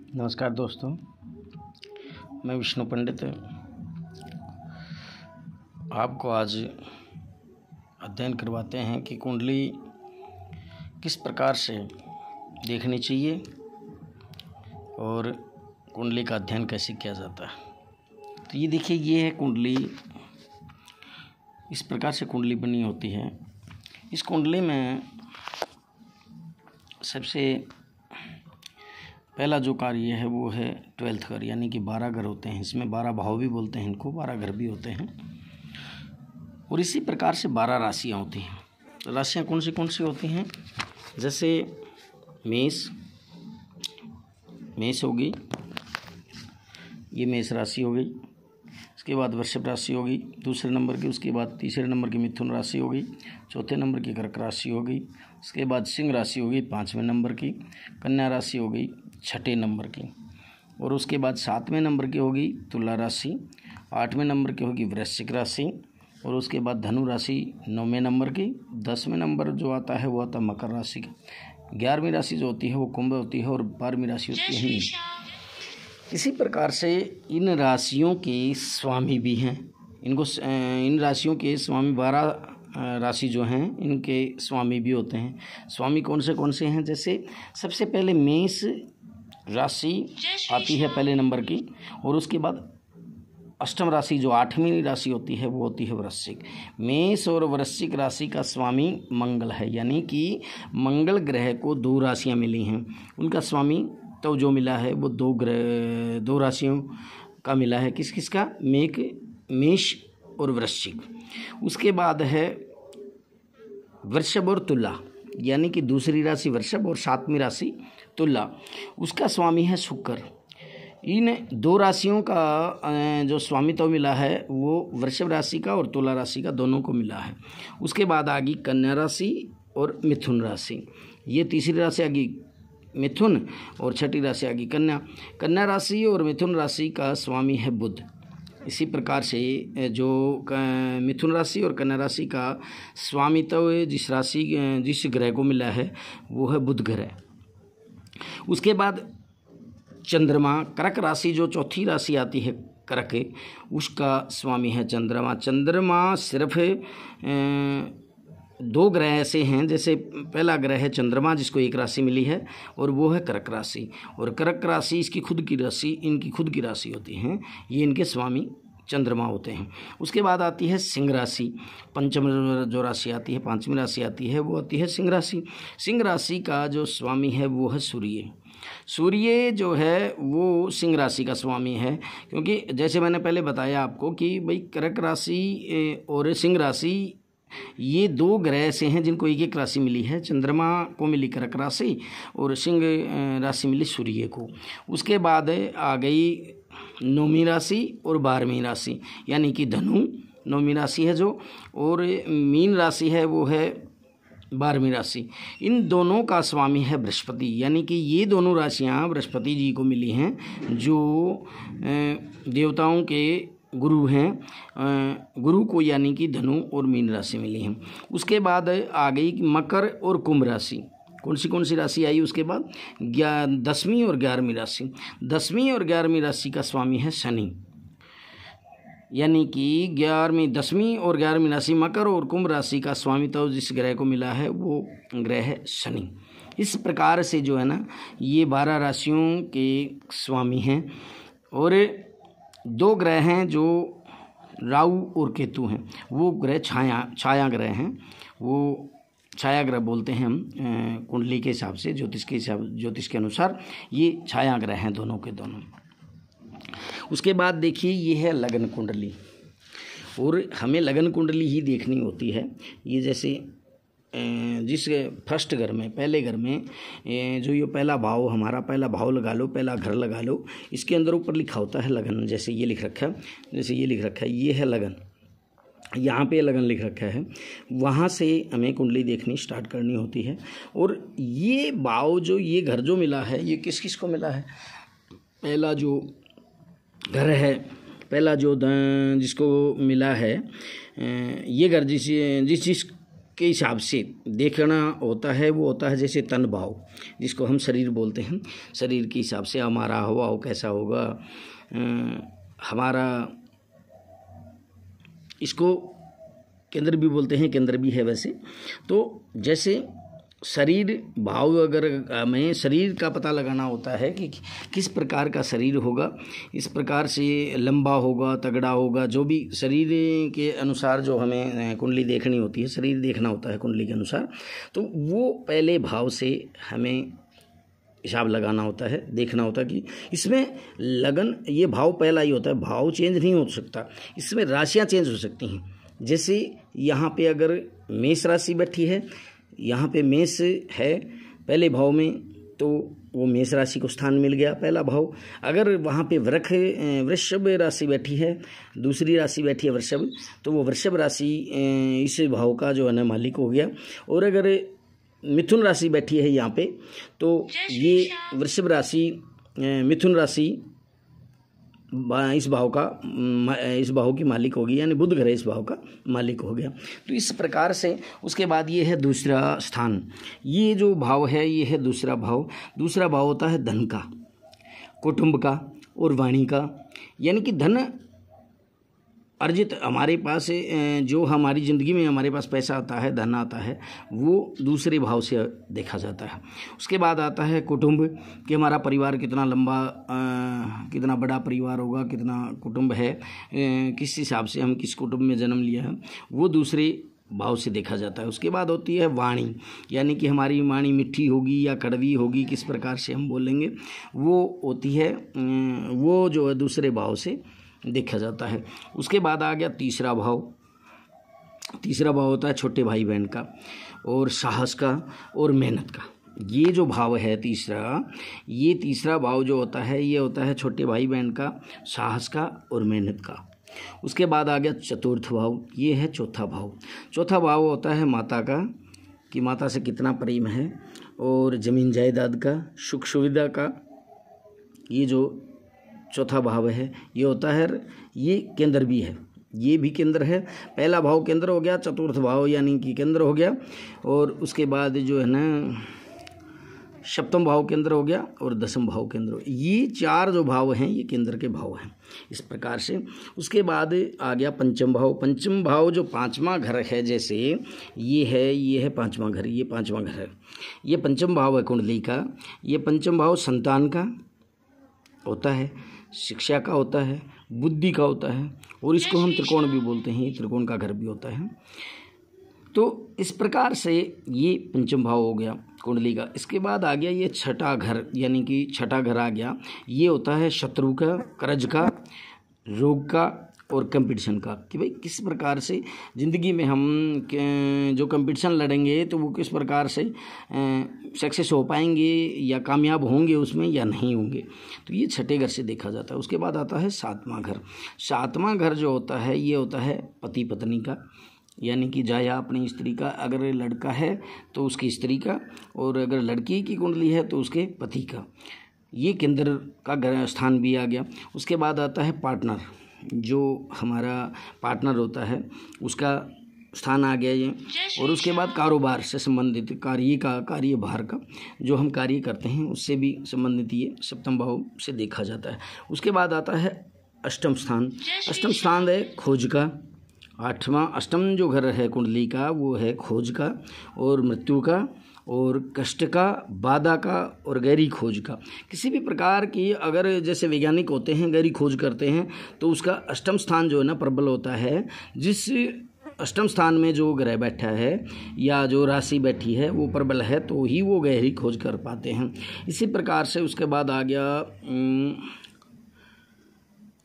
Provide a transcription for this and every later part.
नमस्कार दोस्तों, मैं विष्णु पंडित आपको आज अध्ययन करवाते हैं कि कुंडली किस प्रकार से देखनी चाहिए और कुंडली का अध्ययन कैसे किया जाता है। तो ये देखिए, ये है कुंडली। इस प्रकार से कुंडली बनी होती है। इस कुंडली में सबसे पहला जो कार्य है वो है 12th घर, यानी कि 12 घर होते हैं। इसमें 12 भाव भी बोलते हैं, इनको 12 घर भी होते हैं। और इसी प्रकार से 12 राशियाँ होती हैं। तो राशियाँ कौन सी होती हैं? जैसे मेष होगी, ये मेष राशि हो गई। उसके बाद वृषभ राशि होगी दूसरे नंबर की। उसके बाद तीसरे नंबर की मिथुन राशि होगी। चौथे नंबर की कर्क राशि होगी। उसके बाद सिंह राशि होगी 5वें नंबर की। कन्या राशि होगी 6ठे नंबर की। और उसके बाद 7वें नंबर की होगी तुला राशि। 8वें नंबर की होगी वृश्चिक राशि। और उसके बाद धनु राशि 9वें नंबर की। 10वें नंबर जो आता है वो आता है मकर राशि का। 11वीं राशि जो होती है वो कुंभ होती है। और 12वीं राशि होती है मीन। इसी प्रकार से इन राशियों के स्वामी भी हैं। इन राशियों के स्वामी 12 राशि जो हैं इनके स्वामी भी होते हैं। स्वामी कौन से हैं? जैसे सबसे पहले मेष राशि आती है पहले नंबर की। और उसके बाद अष्टम राशि जो 8वीं राशि होती है वो होती है वृश्चिक। मेष और वृश्चिक राशि का स्वामी मंगल है, यानी कि मंगल ग्रह को 2 राशियाँ मिली हैं। उनका स्वामी तो जो मिला है वो 2 राशियों का मिला है। किस का? मेष और वृश्चिक। उसके बाद है वृषभ और तुला, यानी कि दूसरी राशि वृषभ और 7वीं राशि तुला। उसका स्वामी है शुक्र। इन 2 राशियों का जो स्वामित्व मिला है वो वृषभ राशि का और तुला राशि का दोनों को मिला है। उसके बाद आ गई कन्या राशि और मिथुन राशि। ये तीसरी राशि आ गई मिथुन और 6ठी राशि आ गई कन्या। कन्या राशि और मिथुन राशि का स्वामी है बुध। इसी प्रकार से जो मिथुन राशि और कन्या राशि का स्वामित्व जिस ग्रह को मिला है वो है बुध ग्रह। उसके बाद चंद्रमा, कर्क राशि जो चौथी राशि आती है कर्क, उसका स्वामी है चंद्रमा। चंद्रमा सिर्फ 2 ग्रह ऐसे हैं। जैसे पहला ग्रह है चंद्रमा जिसको 1 राशि मिली है और वो है कर्क राशि। और कर्क राशि इनकी खुद की राशि होती हैं। ये इनके स्वामी चंद्रमा होते हैं। उसके बाद आती है सिंह राशि। पंचम जो राशि आती है, 5वीं राशि आती है वो आती है सिंह राशि। सिंह राशि का जो स्वामी है वो है सूर्य जो है वो सिंह राशि का स्वामी है। क्योंकि जैसे मैंने पहले बताया आपको कि भाई कर्क राशि और सिंह राशि ये 2 ग्रह ऐसे हैं जिनको 1 राशि मिली है। चंद्रमा को मिली कर्क राशि और सिंह राशि मिली सूर्य को। उसके बाद आ गई 9वीं राशि और 12वीं राशि, यानी कि धनु 9वीं राशि है जो, और मीन राशि है वो है 12वीं राशि। इन दोनों का स्वामी है बृहस्पति, यानी कि ये दोनों राशियाँ बृहस्पति जी को मिली हैं जो देवताओं के गुरु हैं। गुरु को यानी कि धनु और मीन राशि मिली हैं। उसके बाद आ गई मकर और कुंभ राशि। कौन सी राशि आई उसके बाद? 10वीं और 11वीं राशि। 10वीं और 11वीं राशि का स्वामी है शनि, यानी कि 10वीं और 11वीं राशि मकर और कुंभ राशि का स्वामित्व जिस ग्रह को मिला है वो ग्रह है शनि। इस प्रकार से जो है ना ये 12 राशियों के स्वामी हैं। और 2 ग्रह हैं जो राहु और केतु हैं, वो ग्रह छाया ग्रह हैं। वो छाया ग्रह बोलते हैं हम कुंडली के हिसाब से, ज्योतिष के अनुसार ये छाया ग्रह हैं दोनों के दोनों। उसके बाद देखिए ये है लगन कुंडली। और हमें लगन कुंडली ही देखनी होती है। ये जैसे जिस फर्स्ट घर में, पहले घर में जो ये पहला भाव, हमारा पहला भाव लगा लो, पहला घर लगा लो, इसके अंदर ऊपर लिखा होता है लगन। जैसे ये लिख रखा है, ये है लगन। यहाँ पे लगन लिख रखा है। वहाँ से हमें कुंडली देखनी स्टार्ट करनी होती है। और ये भाव जो ये घर जो मिला है ये किस को मिला है? पहला जो घर है, पहला जो जिसको मिला है ये घर जिस के हिसाब से देखना होता है, वो होता है जैसे तन भाव, जिसको हम शरीर बोलते हैं। शरीर के हिसाब से हमारा हाव कैसा होगा, हमारा, इसको केंद्र भी बोलते हैं, केंद्र भी है वैसे। तो जैसे शरीर भाव, अगर हमें शरीर का पता लगाना होता है कि किस प्रकार का शरीर होगा, इस प्रकार से लंबा होगा, तगड़ा होगा, जो भी शरीर के अनुसार जो हमें कुंडली देखनी होती है, शरीर देखना होता है कुंडली के अनुसार, तो वो पहले भाव से हमें हिसाब लगाना होता है, देखना होता है कि इसमें लगन, ये भाव पहला ही होता है, भाव चेंज नहीं हो सकता, इसमें राशियाँ चेंज हो सकती हैं। जैसे यहाँ पे अगर मेष राशि बैठी है, यहाँ पे मेष है पहले भाव में, तो वो मेष राशि को स्थान मिल गया पहला भाव। अगर वहाँ पे वृषभ राशि बैठी है, दूसरी राशि बैठी है वृषभ, तो वो वृषभ राशि इस भाव का जो है ना मालिक हो गया। और अगर मिथुन राशि बैठी है यहाँ पे, तो ये वृषभ राशि मिथुन राशि इस भाव की मालिक होगी, यानी बुध ग्रह इस भाव का मालिक हो गया। तो इस प्रकार से उसके बाद ये है दूसरा स्थान, ये जो भाव है ये है दूसरा भाव। दूसरा भाव होता है धन का, कुटुंब का और वाणी का, यानी कि धन अर्जित हमारे पास, जो हमारी ज़िंदगी में हमारे पास पैसा आता है, धन आता है, वो दूसरे भाव से देखा जाता है। उसके बाद आता है कुटुंब, कि हमारा परिवार कितना लंबा, कितना बड़ा परिवार होगा, कितना कुटुंब है, किस हिसाब से हम किस कुटुंब में जन्म लिया है, वो दूसरे भाव से देखा जाता है। उसके बाद होती है वाणी, यानी कि हमारी वाणी मिठी होगी या कड़वी होगी, किस प्रकार से हम बोलेंगे, वो होती है, वो जो है दूसरे भाव से देखा जाता है। उसके बाद आ गया तीसरा भाव। तीसरा भाव होता है छोटे भाई बहन का और साहस का और मेहनत का। ये जो भाव है तीसरा, ये तीसरा भाव जो होता है, ये होता है छोटे भाई बहन का, साहस का और मेहनत का। उसके बाद आ गया चतुर्थ भाव, ये है चौथा भाव। चौथा भाव होता है माता का, कि माता से कितना प्रेम है, और ज़मीन जायदाद का, सुख सुविधा का। ये जो चौथा भाव है ये होता है, ये केंद्र भी है, ये भी केंद्र है। पहला भाव केंद्र हो गया, चतुर्थ भाव यानी कि केंद्र हो गया, और उसके बाद जो है ना सप्तम भाव केंद्र हो गया और दसम भाव केंद्र हो गया। ये चार जो भाव हैं ये केंद्र के भाव हैं इस प्रकार से। उसके बाद आ गया पंचम भाव। पंचम भाव जो पांचवा घर है, जैसे ये है पांचवा घर, ये पांचवा घर है, ये पंचम भाव है कुंडली का। ये पंचम भाव संतान का होता है, शिक्षा का होता है, बुद्धि का होता है, और इसको हम त्रिकोण भी बोलते हैं, ये त्रिकोण का घर भी होता है। तो इस प्रकार से ये पंचम भाव हो गया कुंडली का। इसके बाद आ गया ये छठा घर, यानी कि छठा घर आ गया, ये होता है शत्रु का, कर्ज का, रोग का और कंपटीशन का, कि भाई किस प्रकार से ज़िंदगी में हम जो कंपटीशन लड़ेंगे तो वो किस प्रकार से सक्सेस हो पाएंगे या कामयाब होंगे उसमें या नहीं होंगे। तो ये छठे घर से देखा जाता है। उसके बाद आता है सातवां घर। सातवां घर जो होता है ये होता है पति पत्नी का, यानी कि जाया अपनी स्त्री का, अगर लड़का है तो उसकी स्त्री का, और अगर लड़की की कुंडली है तो उसके पति का। ये केंद्र का स्थान भी आ गया। उसके बाद आता है पार्टनर, जो हमारा पार्टनर होता है उसका स्थान आ गया ये। और उसके बाद कारोबार से संबंधित, कार्यभार का, जो हम कार्य करते हैं उससे भी संबंधित ये सप्तम भाव से देखा जाता है। उसके बाद आता है अष्टम स्थान। अष्टम स्थान है खोज का। अष्टम जो घर है कुंडली का वो है खोज का और मृत्यु का और कष्ट का, बाधा का और गहरी खोज का। किसी भी प्रकार की, अगर जैसे वैज्ञानिक होते हैं गहरी खोज करते हैं तो उसका अष्टम स्थान जो है ना प्रबल होता है। जिस अष्टम स्थान में जो ग्रह बैठा है या जो राशि बैठी है वो प्रबल है तो ही वो गहरी खोज कर पाते हैं। इसी प्रकार से उसके बाद आ गया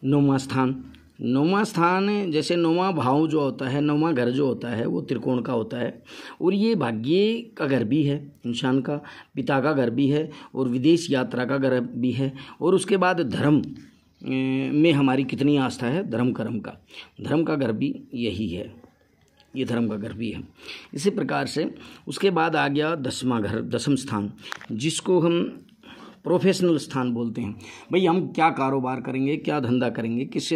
नौवां स्थान। नौवां स्थान, जैसे नौवां भाव जो होता है, नौवां घर जो होता है वो त्रिकोण का होता है, और ये भाग्य का घर भी है, इंसान का पिता का घर भी है, और विदेश यात्रा का घर भी है। और उसके बाद धर्म में हमारी कितनी आस्था है, धर्म कर्म का, धर्म का घर भी यही है, ये धर्म का घर भी है। इसी प्रकार से उसके बाद आ गया दसवां घर, दसम स्थान, जिसको हम प्रोफेशनल स्थान बोलते हैं। भाई हम क्या कारोबार करेंगे, क्या धंधा करेंगे, किस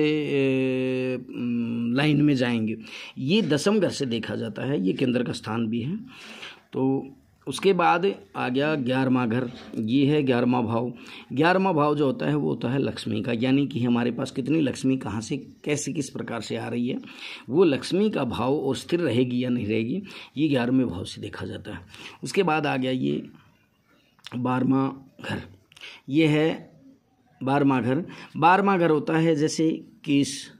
लाइन में जाएंगे, ये दसम घर से देखा जाता है। ये केंद्र का स्थान भी है। तो उसके बाद आ गया 11वां घर, ये है 11वां भाव। 11वां भाव जो होता है वो होता है लक्ष्मी का, यानी कि हमारे पास कितनी लक्ष्मी कहाँ से कैसे किस प्रकार से आ रही है, वो लक्ष्मी का भाव और स्थिर रहेगी या नहीं रहेगी, ये 11वें भाव से देखा जाता है। उसके बाद आ गया ये 12वां घर, ये है 12वां घर। 12वां घर होता है जैसे केस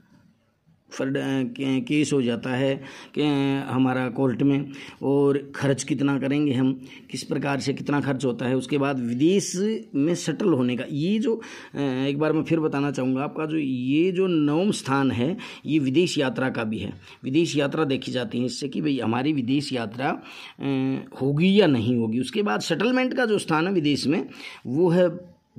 हो जाता है कि हमारा कोर्ट में, और खर्च कितना करेंगे हम, किस प्रकार से कितना खर्च होता है। उसके बाद विदेश में सेटल होने का, ये जो एक बार मैं फिर बताना चाहूँगा आपका, जो ये जो 9वां स्थान है ये विदेश यात्रा का भी है। विदेश यात्रा देखी जाती है इससे कि भाई हमारी विदेश यात्रा होगी या नहीं होगी। उसके बाद सेटलमेंट का जो स्थान है विदेश में वो है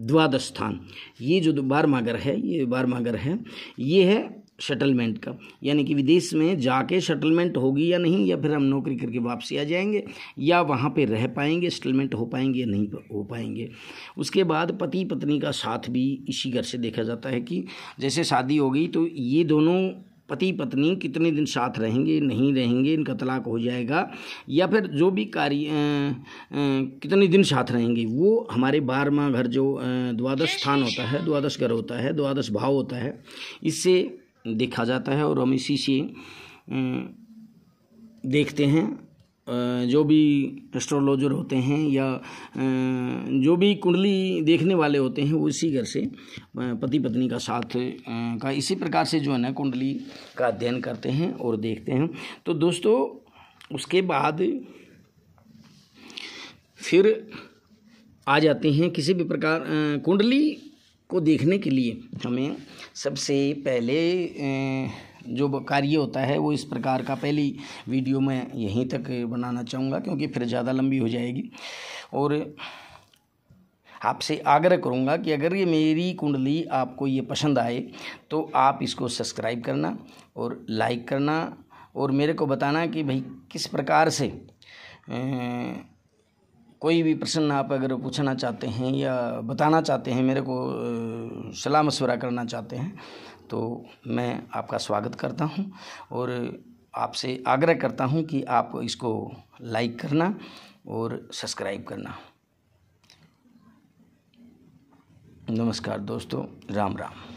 12वां स्थान। ये जो 12वां घर है, ये 12वां घर है, ये है सेटलमेंट का, यानी कि विदेश में जाके सेटलमेंट होगी या नहीं, या फिर हम नौकरी करके वापसी आ जाएंगे, या वहाँ पे रह पाएंगे, सेटलमेंट हो पाएंगे या नहीं हो पाएंगे। उसके बाद पति पत्नी का साथ भी इसी घर से देखा जाता है कि जैसे शादी हो गई तो ये दोनों पति पत्नी कितने दिन साथ रहेंगे, नहीं रहेंगे, इनका तलाक हो जाएगा, या फिर जो भी कार्य कितने दिन साथ रहेंगे, वो हमारे 12वां घर जो 12वां स्थान होता है, 12वां घर होता है, 12वां भाव होता है, इससे देखा जाता है। और हम इसी से देखते हैं, जो भी एस्ट्रोलॉजर होते हैं या जो भी कुंडली देखने वाले होते हैं वो इसी घर से पति पत्नी का साथ का इसी प्रकार से जो है ना कुंडली का अध्ययन करते हैं और देखते हैं। तो दोस्तों उसके बाद फिर आ जाते हैं किसी भी प्रकार कुंडली को देखने के लिए हमें सबसे पहले जो कार्य होता है वो इस प्रकार का, पहली वीडियो मैं यहीं तक बनाना चाहूँगा क्योंकि फिर ज़्यादा लंबी हो जाएगी। और आपसे आग्रह करूँगा कि अगर ये मेरी कुंडली आपको ये पसंद आए तो आप इसको सब्सक्राइब करना और लाइक करना, और मेरे को बताना कि भाई किस प्रकार से कोई भी प्रश्न आप अगर पूछना चाहते हैं या बताना चाहते हैं, मेरे को सलाह मशवरा करना चाहते हैं, तो मैं आपका स्वागत करता हूं और आपसे आग्रह करता हूं कि आप इसको लाइक करना और सब्सक्राइब करना। नमस्कार दोस्तों, राम राम।